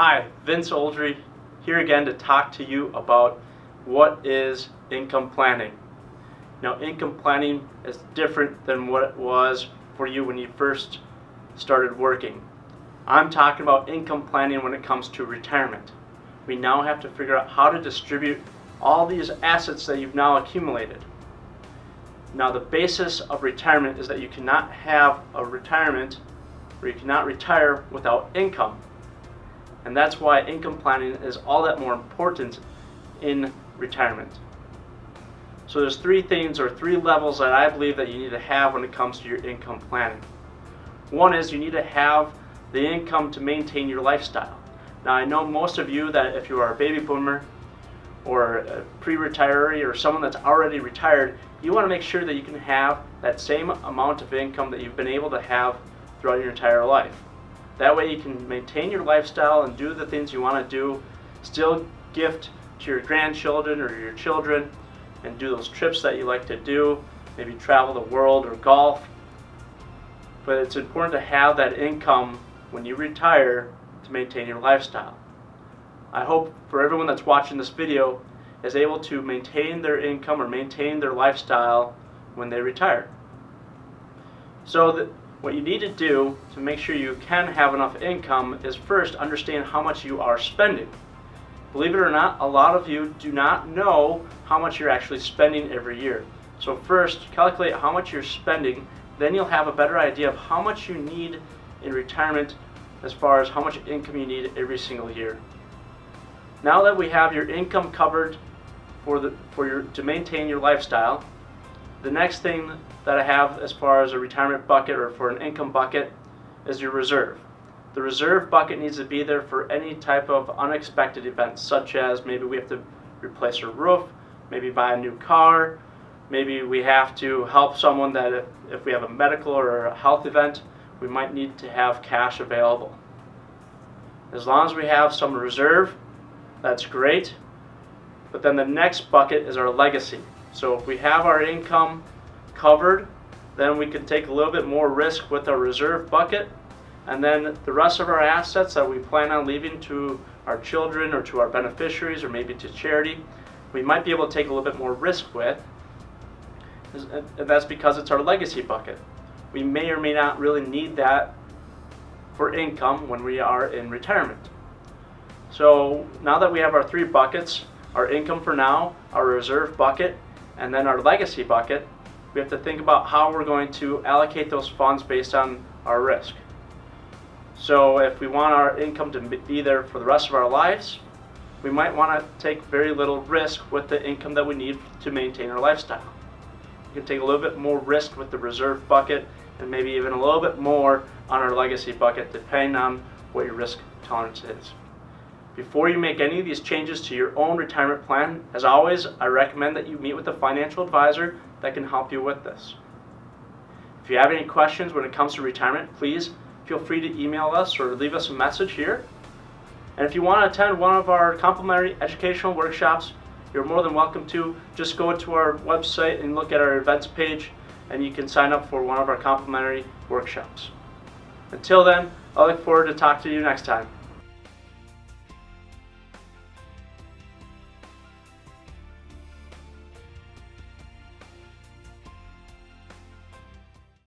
Hi, Vince Oldre here again to talk to you about what is income planning. Now, income planning is different than what it was for you when you first started working. I'm talking about income planning when it comes to retirement. We now have to figure out how to distribute all these assets that you've now accumulated. Now, the basis of retirement is that you cannot have a retirement or you cannot retire without income. And that's why income planning is all that more important in retirement. So there's three things or three levels that I believe that you need to have when it comes to your income planning. One is you need to have the income to maintain your lifestyle. Now, I know most of you that if you are a baby boomer or a pre-retiree or someone that's already retired, you want to make sure that you can have that same amount of income that you've been able to have throughout your entire life. That way you can maintain your lifestyle and do the things you want to do, still gift to your grandchildren or your children, and do those trips that you like to do, maybe travel the world or golf. But it's important to have that income when you retire to maintain your lifestyle. I hope for everyone that's watching this video is able to maintain their income or maintain their lifestyle when they retire. So what you need to do to make sure you can have enough income is first understand how much you are spending. Believe it or not, a lot of you do not know how much you're actually spending every year. So first, calculate how much you're spending, then you'll have a better idea of how much you need in retirement as far as how much income you need every single year. Now that we have your income covered to maintain your lifestyle, the next thing that I have as far as a retirement bucket or for an income bucket is your reserve. The reserve bucket needs to be there for any type of unexpected events, such as maybe we have to replace a roof, maybe buy a new car, maybe we have to help someone that if we have a medical or a health event, we might need to have cash available. As long as we have some reserve, that's great. But then the next bucket is our legacy. So if we have our income covered, then we can take a little bit more risk with our reserve bucket, and then the rest of our assets that we plan on leaving to our children or to our beneficiaries or maybe to charity, we might be able to take a little bit more risk with, and that's because it's our legacy bucket. We may or may not really need that for income when we are in retirement. So now that we have our three buckets, our income for now, our reserve bucket, and then our legacy bucket, we have to think about how we're going to allocate those funds based on our risk. So if we want our income to be there for the rest of our lives, we might want to take very little risk with the income that we need to maintain our lifestyle. You can take a little bit more risk with the reserve bucket and maybe even a little bit more on our legacy bucket, depending on what your risk tolerance is. Before you make any of these changes to your own retirement plan, as always, I recommend that you meet with a financial advisor that can help you with this. If you have any questions when it comes to retirement, please feel free to email us or leave us a message here. And if you want to attend one of our complimentary educational workshops, you're more than welcome to. Just go to our website and look at our events page, and you can sign up for one of our complimentary workshops. Until then, I look forward to talking to you next time.